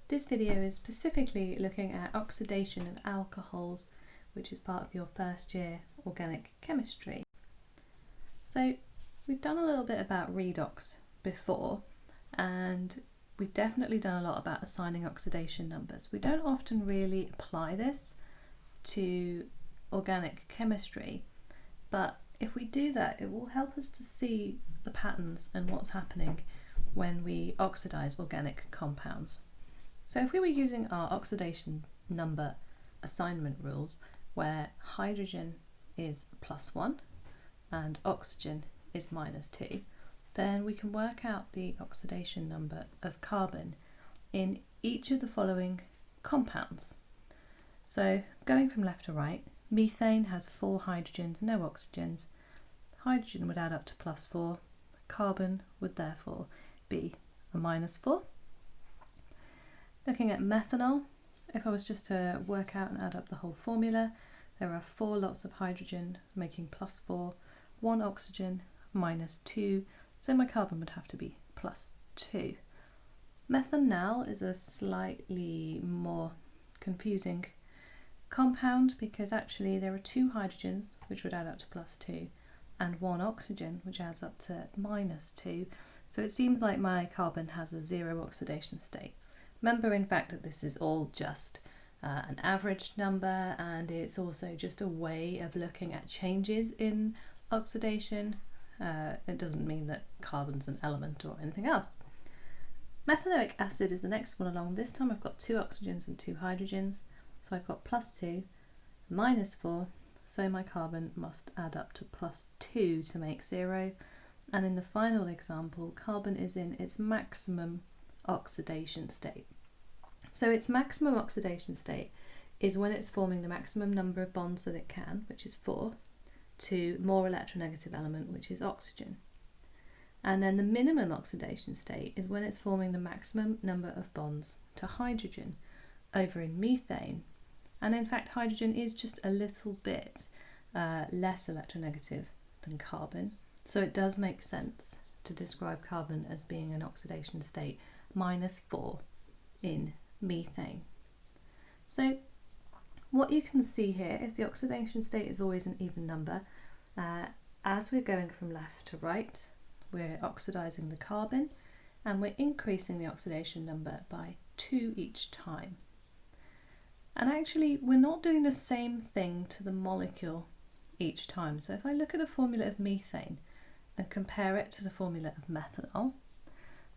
This video is specifically looking at oxidation of alcohols, which is part of your first year organic chemistry. So we've done a little bit about redox before, and we've definitely done a lot about assigning oxidation numbers. We don't often really apply this to organic chemistry, but if we do that, it will help us to see the patterns and what's happening when we oxidize organic compounds. So if we were using our oxidation number assignment rules, where hydrogen is +1 and oxygen is -2, then we can work out the oxidation number of carbon in each of the following compounds. So going from left to right, methane has 4 hydrogens, no oxygens. Hydrogen would add up to +4, carbon would therefore be a -4. Looking at methanol, if I was just to work out and add up the whole formula, there are 4 lots of hydrogen making +4, 1 oxygen, -2, so my carbon would have to be +2. Methanol is a slightly more confusing compound because actually there are 2 hydrogens, which would add up to +2, and 1 oxygen, which adds up to -2, so it seems like my carbon has a 0 oxidation state. Remember, in fact, that this is all just an average number, and it's also just a way of looking at changes in oxidation. It doesn't mean that carbon's an element or anything else. Methanoic acid is the next one along. This time I've got 2 oxygens and 2 hydrogens, so I've got +2, -4, so my carbon must add up to +2 to make 0. And in the final example, carbon is in its maximum oxidation state. So its maximum oxidation state is when it's forming the maximum number of bonds that it can, which is 4, to more electronegative element, which is oxygen. And then the minimum oxidation state is when it's forming the maximum number of bonds to hydrogen over in methane. And in fact, hydrogen is just a little bit less electronegative than carbon. So it does make sense to describe carbon as being an oxidation state -4 in methane. So what you can see here is the oxidation state is always an even number. As we're going from left to right, we're oxidizing the carbon and we're increasing the oxidation number by 2 each time. And actually we're not doing the same thing to the molecule each time. So if I look at the formula of methane and compare it to the formula of methanol,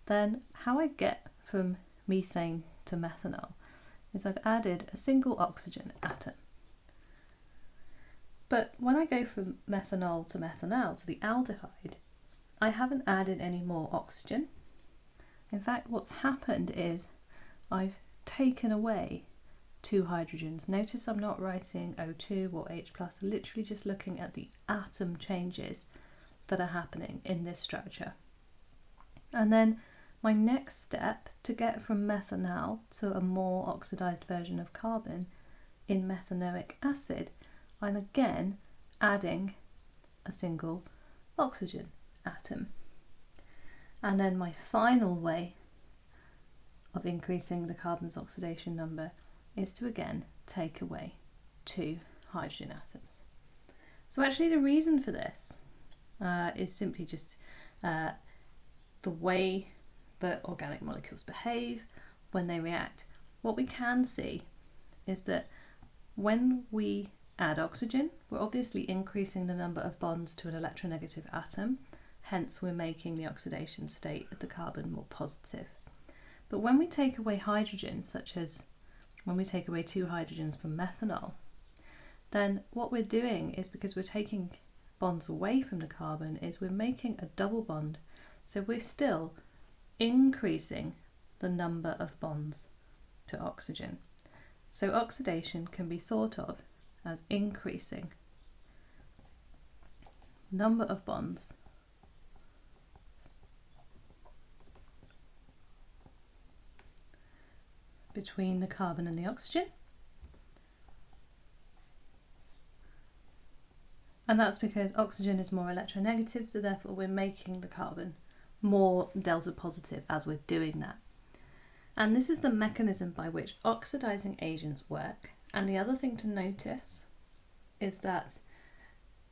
then how I get from methane to methanol is I've added a single oxygen atom. But when I go from methanol to the aldehyde, I haven't added any more oxygen. In fact, what's happened is I've taken away 2 hydrogens. Notice I'm not writing O2 or H+, literally just looking at the atom changes that are happening in this structure. And then my next step to get from methanol to a more oxidized version of carbon in methanoic acid, I'm again adding a single oxygen atom. And then my final way of increasing the carbon's oxidation number is to again take away 2 hydrogen atoms. So actually the reason for this is simply just the way that organic molecules behave when they react. What we can see is that when we add oxygen, we're obviously increasing the number of bonds to an electronegative atom, hence we're making the oxidation state of the carbon more positive. But when we take away hydrogen, such as when we take away 2 hydrogens from methanol, then what we're doing is, because we're taking bonds away from the carbon, is we're making a double bond. So we're still increasing the number of bonds to oxygen. So oxidation can be thought of as increasing number of bonds between the carbon and the oxygen. And that's because oxygen is more electronegative, so therefore we're making the carbon more delta positive as we're doing that. And this is the mechanism by which oxidizing agents work. And the other thing to notice is that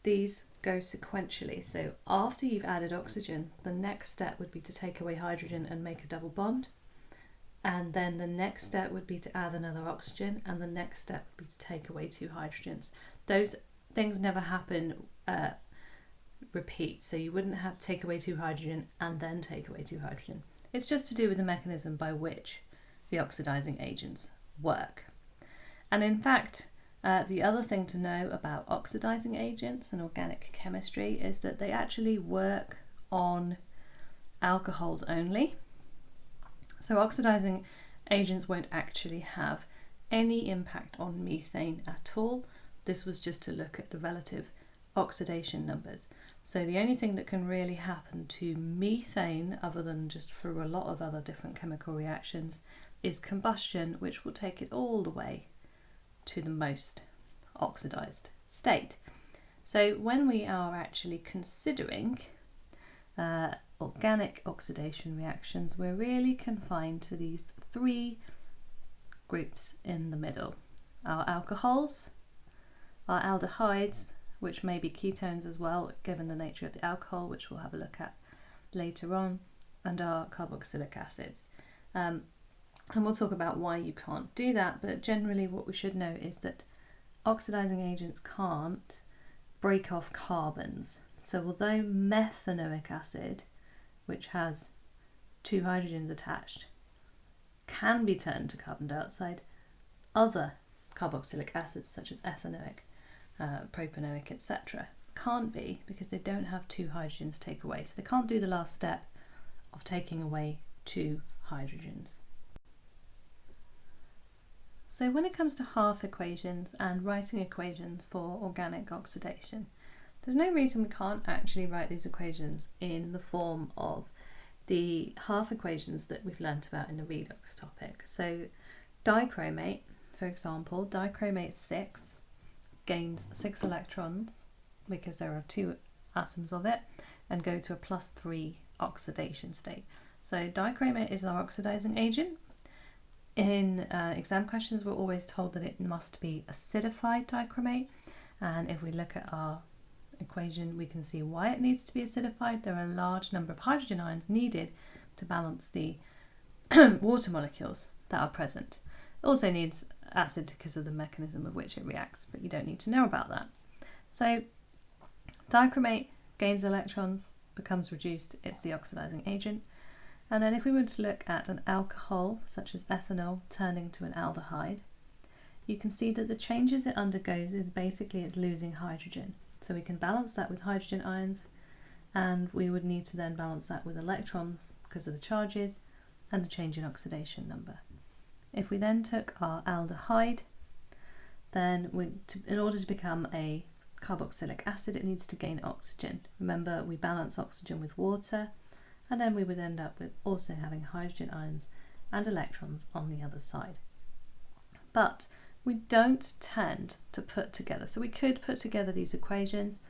these go sequentially. So after you've added oxygen, the next step would be to take away hydrogen and make a double bond. And then the next step would be to add another oxygen, and the next step would be to take away 2 hydrogens. Those things never happen repeat, so you wouldn't have to take away 2 hydrogen and then take away 2 hydrogen. It's just to do with the mechanism by which the oxidizing agents work. And in fact, the other thing to know about oxidizing agents and organic chemistry is that they actually work on alcohols only. So oxidizing agents won't actually have any impact on methane at all. This was just to look at the relative oxidation numbers. So the only thing that can really happen to methane, other than just through a lot of other different chemical reactions, is combustion, which will take it all the way to the most oxidized state. So when we are actually considering organic oxidation reactions, we're really confined to these 3 groups in the middle. Our alcohols, our aldehydes, which may be ketones as well, given the nature of the alcohol, which we'll have a look at later on, and our carboxylic acids. And we'll talk about why you can't do that, but generally what we should know is that oxidizing agents can't break off carbons. So although methanoic acid, which has 2 hydrogens attached, can be turned to carbon dioxide, other carboxylic acids such as ethanoic, propanoic, etc. can't be, because they don't have 2 hydrogens to take away. So they can't do the last step of taking away 2 hydrogens. So when it comes to half equations and writing equations for organic oxidation, there's no reason we can't actually write these equations in the form of the half equations that we've learnt about in the redox topic. So dichromate, for example, dichromate 6 gains 6 electrons because there are 2 atoms of it, and go to a +3 oxidation state. So dichromate is our oxidizing agent. In exam questions, we're always told that it must be acidified dichromate, and if we look at our equation, we can see why it needs to be acidified. There are a large number of hydrogen ions needed to balance the water molecules that are present. It also needs acid because of the mechanism of which it reacts, but you don't need to know about that. So dichromate gains electrons, becomes reduced, it's the oxidizing agent. And then if we were to look at an alcohol, such as ethanol, turning to an aldehyde, you can see that the changes it undergoes is basically it's losing hydrogen. So we can balance that with hydrogen ions, and we would need to then balance that with electrons because of the charges and the change in oxidation number. If we then took our aldehyde, then in order to become a carboxylic acid, it needs to gain oxygen. Remember, we balance oxygen with water, and then we would end up with also having hydrogen ions and electrons on the other side. But we don't tend to put together, so we could put together these equations.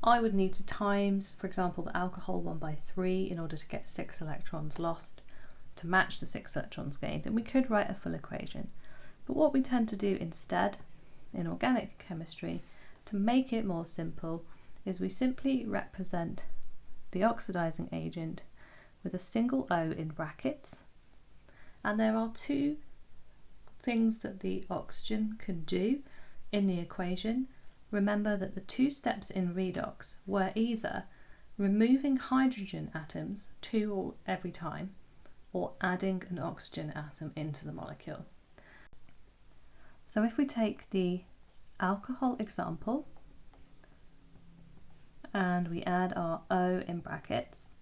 I would need to times, for example, the alcohol 1 by 3 in order to get 6 electrons lost to match the 6 electrons gained, and we could write a full equation. But what we tend to do instead in organic chemistry to make it more simple is we simply represent the oxidizing agent with a single O in brackets, and there are 2 things that the oxygen can do in the equation. Remember that the 2 steps in redox were either removing hydrogen atoms 2 every time, or adding an oxygen atom into the molecule. So if we take the alcohol example and we add our O in brackets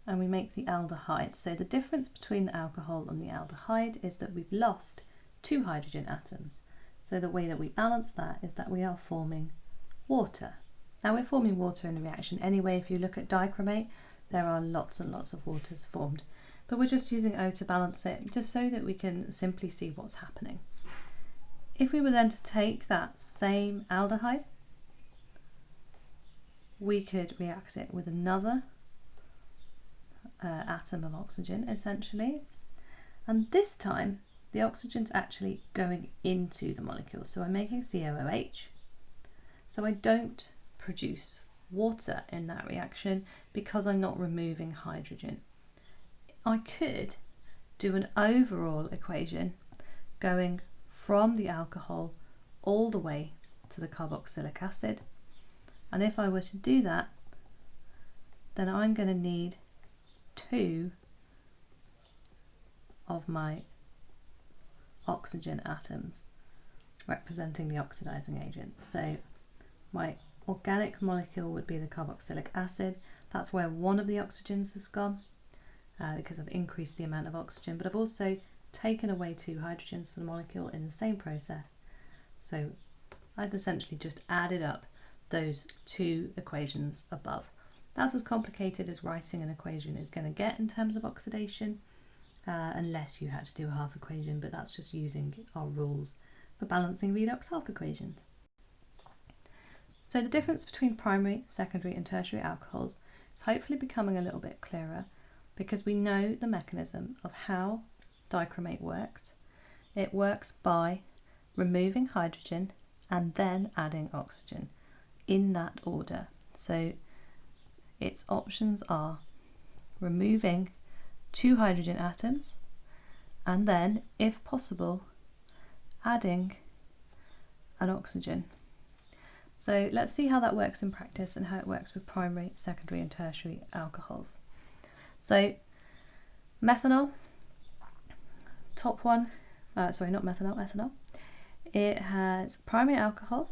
and we make the aldehyde, so the difference between the alcohol and the aldehyde is that we've lost 2 hydrogen atoms. So the way that we balance that is that we are forming water. Now we're forming water in the reaction anyway. If you look at dichromate, there are lots and lots of waters formed, but we're just using O to balance it, just so that we can simply see what's happening. If we were then to take that same aldehyde, we could react it with another atom of oxygen, essentially, And this time, the oxygen's actually going into the molecule. So I'm making COOH. So I don't produce water in that reaction because I'm not removing hydrogen. I could do an overall equation going from the alcohol all the way to the carboxylic acid. And if I were to do that, then I'm going to need 2 of my oxygen atoms representing the oxidizing agent. So my organic molecule would be the carboxylic acid. That's where one of the oxygens has gone because I've increased the amount of oxygen, but I've also taken away 2 hydrogens for the molecule in the same process. So I've essentially just added up those 2 equations above. That's as complicated as writing an equation is going to get in terms of oxidation, unless you had to do a half equation, but that's just using our rules for balancing redox half equations. So the difference between primary, secondary and tertiary alcohols is hopefully becoming a little bit clearer because we know the mechanism of how dichromate works. It works by removing hydrogen and then adding oxygen in that order. So its options are removing 2 hydrogen atoms and then, if possible, adding an oxygen. So let's see how that works in practice and how it works with primary, secondary and tertiary alcohols. So methanol, top one, sorry, not methanol, ethanol. It has primary alcohol.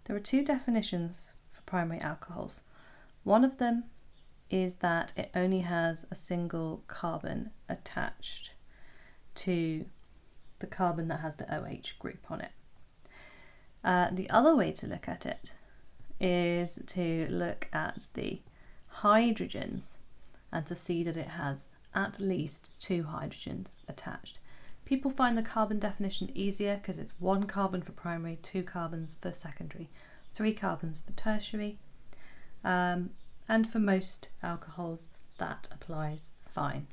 There are 2 definitions for primary alcohols. One of them is that it only has a single carbon attached to the carbon that has the OH group on it. The other way to look at it is to look at the hydrogens and to see that it has at least 2 hydrogens attached. People find the carbon definition easier because it's 1 carbon for primary, 2 carbons for secondary, 3 carbons for tertiary. And for most alcohols that applies fine.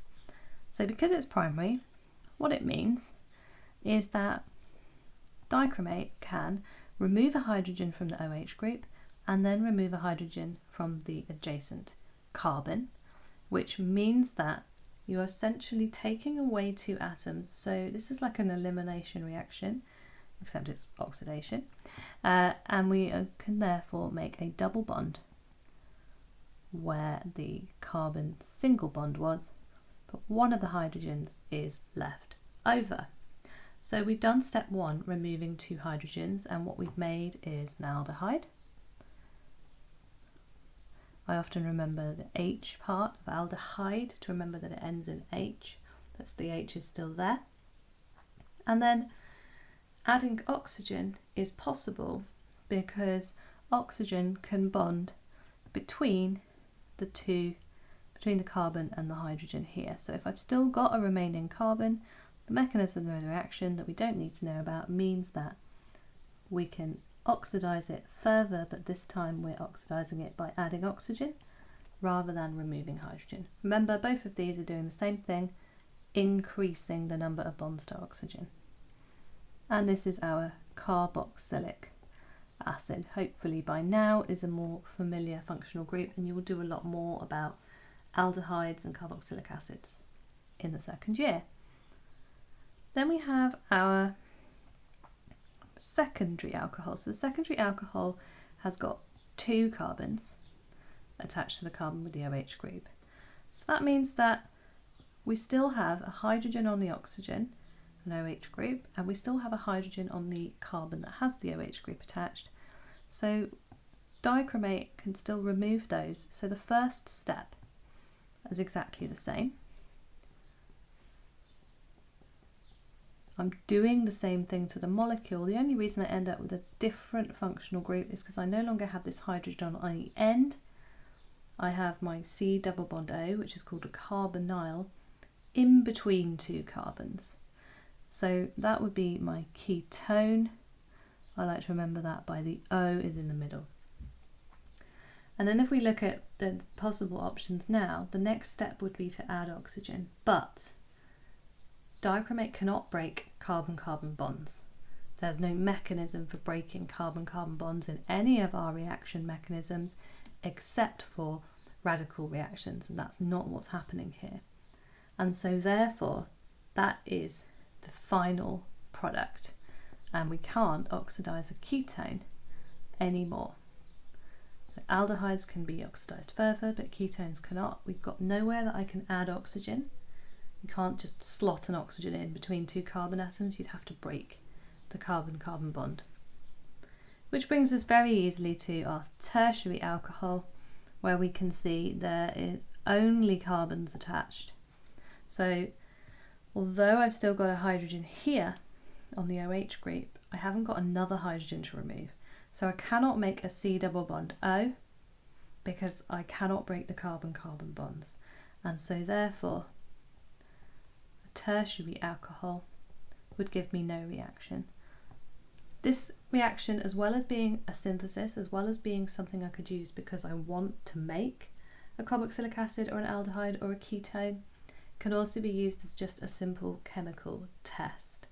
So because it's primary, what it means is that dichromate can remove a hydrogen from the OH group and then remove a hydrogen from the adjacent carbon, which means that you're essentially taking away 2 atoms. So this is like an elimination reaction, except it's oxidation, and we can therefore make a double bond where the carbon single bond was, but one of the hydrogens is left over. So we've done step 1, removing 2 hydrogens, and what we've made is an aldehyde. I often remember the H part of aldehyde to remember that it ends in H. That's the H is still there. And then adding oxygen is possible because oxygen can bond between the carbon and the hydrogen here. So if I've still got a remaining carbon, the mechanism of the reaction that we don't need to know about means that we can oxidize it further, but this time we're oxidizing it by adding oxygen rather than removing hydrogen. Remember, both of these are doing the same thing, increasing the number of bonds to oxygen. And this is our carboxylic acid. Hopefully by now is a more familiar functional group, and you will do a lot more about aldehydes and carboxylic acids in the second year. Then we have our secondary alcohol. So the secondary alcohol has got 2 carbons attached to the carbon with the OH group. So that means that we still have a hydrogen on the oxygen, an OH group, and we still have a hydrogen on the carbon that has the OH group attached. So dichromate can still remove those. So the first step is exactly the same. I'm doing the same thing to the molecule. The only reason I end up with a different functional group is because I no longer have this hydrogen on the end. I have my C double bond O, which is called a carbonyl, in between 2 carbons. So that would be my ketone. I like to remember that by the O is in the middle. And then if we look at the possible options now, the next step would be to add oxygen. But dichromate cannot break carbon-carbon bonds. There's no mechanism for breaking carbon-carbon bonds in any of our reaction mechanisms except for radical reactions, and that's not what's happening here. And so therefore that is the final product, and we can't oxidize a ketone anymore. So aldehydes can be oxidized further, but ketones cannot. We've got nowhere that I can add oxygen. You can't just slot an oxygen in between two carbon atoms, you'd have to break the carbon-carbon bond. Which brings us very easily to our tertiary alcohol, where we can see there is only carbons attached. So although I've still got a hydrogen here on the OH group, I haven't got another hydrogen to remove. So I cannot make a C double bond O because I cannot break the carbon-carbon bonds. And so therefore a tertiary alcohol would give me no reaction. This reaction, as well as being a synthesis, as well as being something I could use because I want to make a carboxylic acid or an aldehyde or a ketone, can also be used as just a simple chemical test.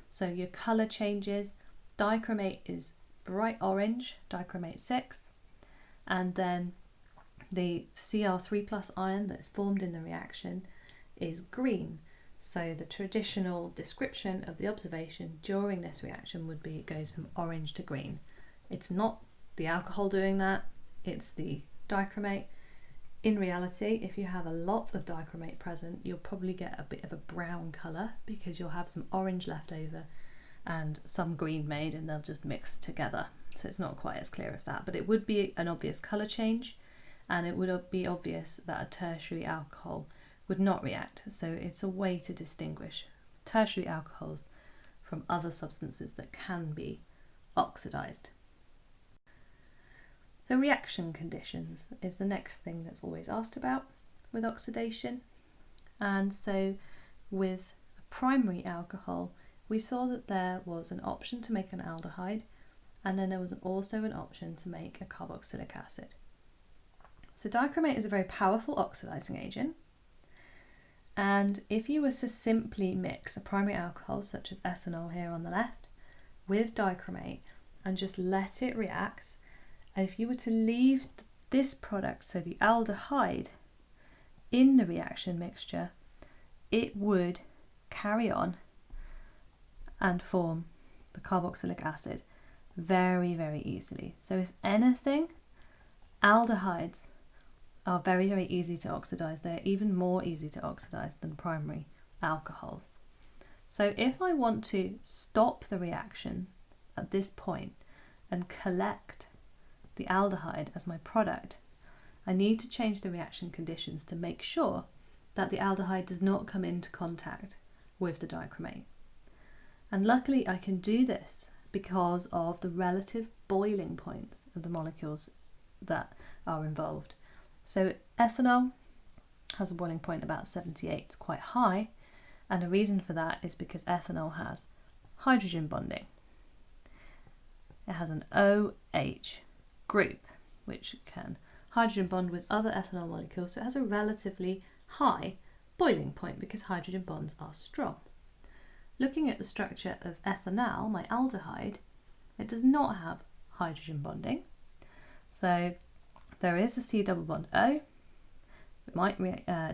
So your colour changes, dichromate is bright orange, dichromate 6, and then the Cr3+ ion that's formed in the reaction is green. So the traditional description of the observation during this reaction would be it goes from orange to green. It's not the alcohol doing that, it's the dichromate. In reality, if you have a lot of dichromate present, you'll probably get a bit of a brown colour because you'll have some orange left over and some green made, and they'll just mix together. So it's not quite as clear as that, but it would be an obvious colour change, and it would be obvious that a tertiary alcohol would not react. So it's a way to distinguish tertiary alcohols from other substances that can be oxidized. So reaction conditions is the next thing that's always asked about with oxidation. And so with a primary alcohol, we saw that there was an option to make an aldehyde, and then there was also an option to make a carboxylic acid. So dichromate is a very powerful oxidizing agent. And if you were to simply mix a primary alcohol, such as ethanol here on the left, with dichromate and just let it react, and if you were to leave this product, so the aldehyde, in the reaction mixture, it would carry on and form the carboxylic acid very, very easily. So if anything, aldehydes are very, very easy to oxidize. They're even more easy to oxidize than primary alcohols. So if I want to stop the reaction at this point and collect the aldehyde as my product, I need to change the reaction conditions to make sure that the aldehyde does not come into contact with the dichromate. And luckily I can do this because of the relative boiling points of the molecules that are involved. So ethanol has a boiling point about 78, it's quite high, and the reason for that is because ethanol has hydrogen bonding. It has an OH group which can hydrogen bond with other ethanol molecules, so it has a relatively high boiling point because hydrogen bonds are strong. Looking at the structure of ethanol, my aldehyde, it does not have hydrogen bonding, so there is a C double bond O. It might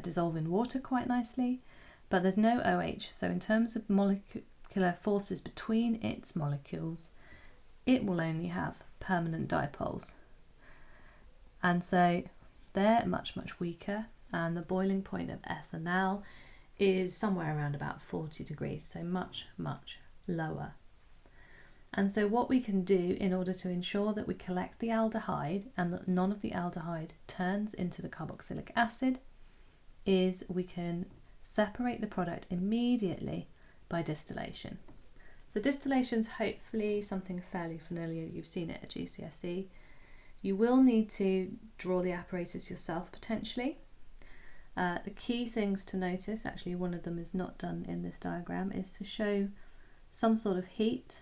dissolve in water quite nicely, but there's no OH. So in terms of molecular forces between its molecules, it will only have permanent dipoles. And so they're much, much weaker, and the boiling point of ethanol is somewhere around about 40 degrees, so much, much lower. And so what we can do in order to ensure that we collect the aldehyde and that none of the aldehyde turns into the carboxylic acid is we can separate the product immediately by distillation. So distillation is hopefully something fairly familiar. You've seen it at GCSE. You will need to draw the apparatus yourself potentially. The key things to notice, actually one of them is not done in this diagram, is to show some sort of heat.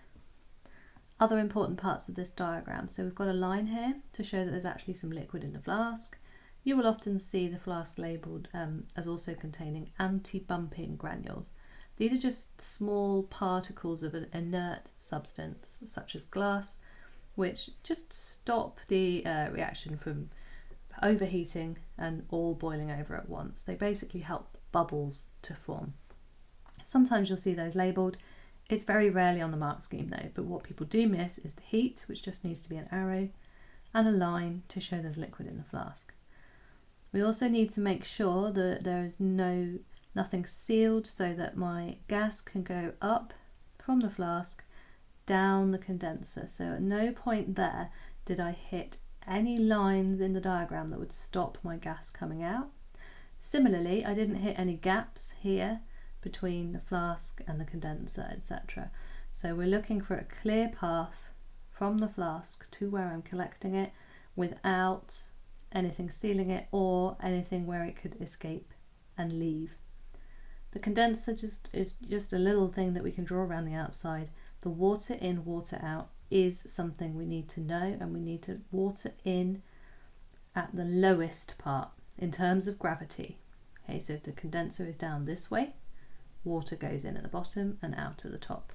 Other important parts of this diagram, so we've got a line here to show that there's actually some liquid in the flask. You will often see the flask labelled as also containing anti-bumping granules. These are just small particles of an inert substance, such as glass, which just stop the reaction from overheating and all boiling over at once. They basically help bubbles to form. Sometimes you'll see those labelled. It's very rarely on the mark scheme though, but what people do miss is the heat, which just needs to be an arrow, and a line to show there's liquid in the flask. We also need to make sure that there is nothing sealed so that my gas can go up from the flask down the condenser. So at no point there did I hit any lines in the diagram that would stop my gas coming out. Similarly, I didn't hit any gaps here between the flask and the condenser, etc. So we're looking for a clear path from the flask to where I'm collecting it without anything sealing it or anything where it could escape and leave. The condenser is just a little thing that we can draw around the outside. The water in, water out is something we need to know, and we need to water in at the lowest part in terms of gravity. Okay, so if the condenser is down this way, water goes in at the bottom and out at the top.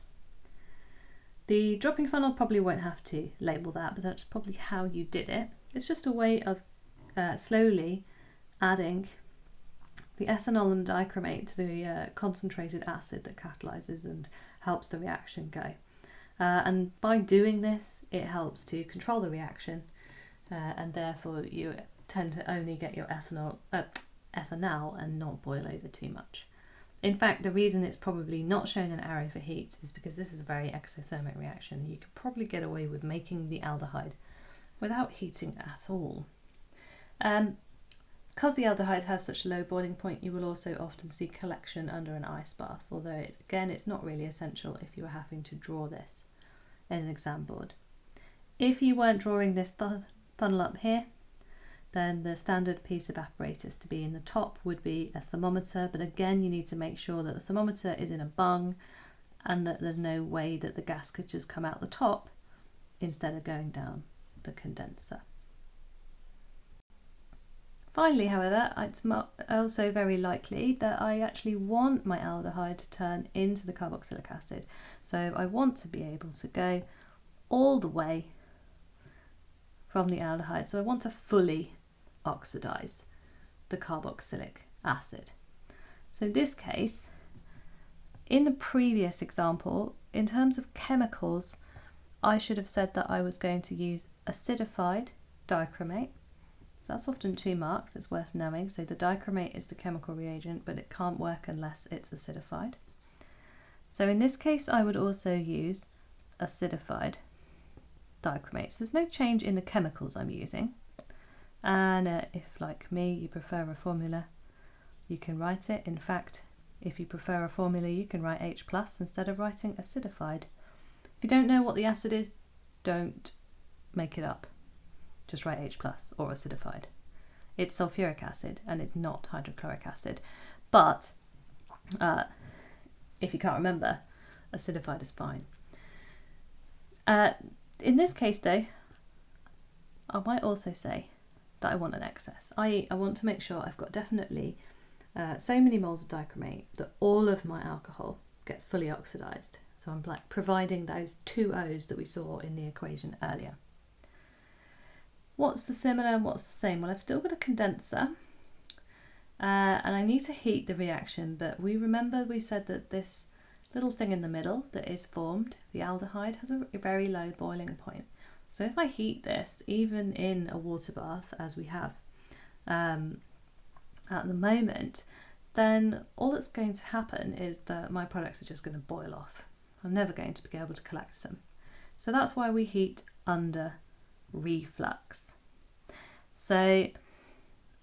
The dropping funnel probably won't have to label that, but that's probably how you did it. It's just a way of slowly adding the ethanol and dichromate to the concentrated acid that catalyses and helps the reaction go. And by doing this, it helps to control the reaction, and therefore you tend to only get your ethanol and not boil over too much. In fact, the reason it's probably not shown an arrow for heat is because this is a very exothermic reaction. You could probably get away with making the aldehyde without heating at all. Because the aldehyde has such a low boiling point, you will also often see collection under an ice bath, although it's not really essential if you are having to draw this in an exam board. If you weren't drawing this funnel up here, then the standard piece of apparatus to be in the top would be a thermometer, but again you need to make sure that the thermometer is in a bung and that there's no way that the gas could just come out the top instead of going down the condenser. Finally, however, it's also very likely that I actually want my aldehyde to turn into the carboxylic acid. So I want to be able to go all the way from the aldehyde. So I want to fully oxidize the carboxylic acid. So in this case, in the previous example, in terms of chemicals, I should have said that I was going to use acidified dichromate. So that's often 2 marks, it's worth knowing. So the dichromate is the chemical reagent, but it can't work unless it's acidified. So in this case, I would also use acidified dichromate. So there's no change in the chemicals I'm using. And if, like me, you prefer a formula, you can write it. In fact, if you prefer a formula, you can write H+ instead of writing acidified. If you don't know what the acid is, don't make it up. Just write H+ or acidified. It's sulfuric acid and it's not hydrochloric acid. But if you can't remember, acidified is fine. In this case though, I might also say that I want an excess. I want to make sure I've got definitely so many moles of dichromate that all of my alcohol gets fully oxidized. So I'm like providing those 2 O's that we saw in the equation earlier. What's the similar and what's the same? Well, I've still got a condenser and I need to heat the reaction, but we said that this little thing in the middle that is formed, the aldehyde, has a very low boiling point. So if I heat this, even in a water bath, as we have at the moment, then all that's going to happen is that my products are just going to boil off. I'm never going to be able to collect them. So that's why we heat under reflux. So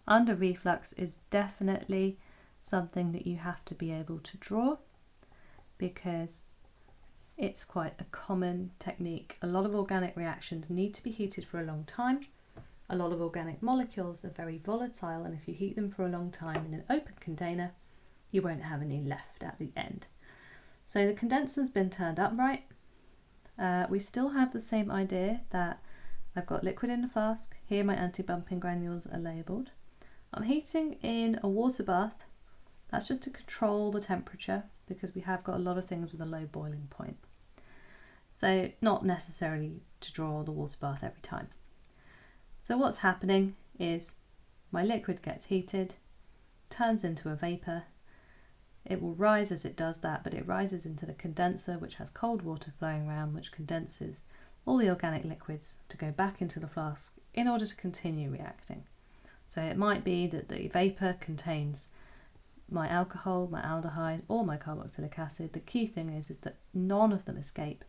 under reflux is definitely something that you have to be able to draw, because it's quite a common technique. A lot of organic reactions need to be heated for a long time. A lot of organic molecules are very volatile, and if you heat them for a long time in an open container, you won't have any left at the end. So the condenser's been turned upright. We still have the same idea that I've got liquid in the flask. Here my anti-bumping granules are labelled. I'm heating in a water bath. That's just to control the temperature, because we have got a lot of things with a low boiling point. So not necessarily to draw the water bath every time. So what's happening is my liquid gets heated, turns into a vapour. It will rise as it does that, but it rises into the condenser, which has cold water flowing around, which condenses all the organic liquids to go back into the flask in order to continue reacting. So it might be that the vapour contains my alcohol, my aldehyde, or my carboxylic acid. The key thing is that none of them escape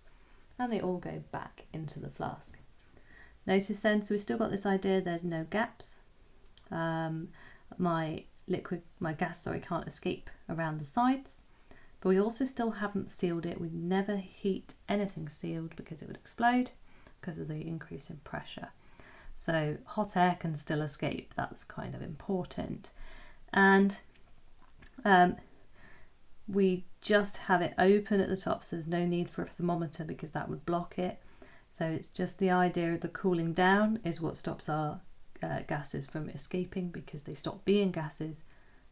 and they all go back into the flask. Notice then, so we've still got this idea there's no gaps. My gas can't escape around the sides, but we also still haven't sealed it. We never heat anything sealed because it would explode because of the increase in pressure. So hot air can still escape, that's kind of important. And we just have it open at the top, so there's no need for a thermometer because that would block it. So it's just the idea of the cooling down is what stops our gases from escaping, because they stop being gases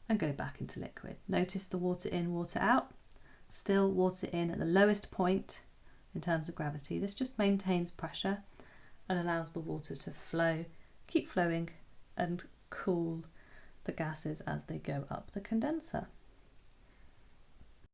and go back into liquid. Notice the water in, water out. Still water in at the lowest point in terms of gravity. This just maintains pressure and allows the water to flow, keep flowing, and cool the gases as they go up the condenser.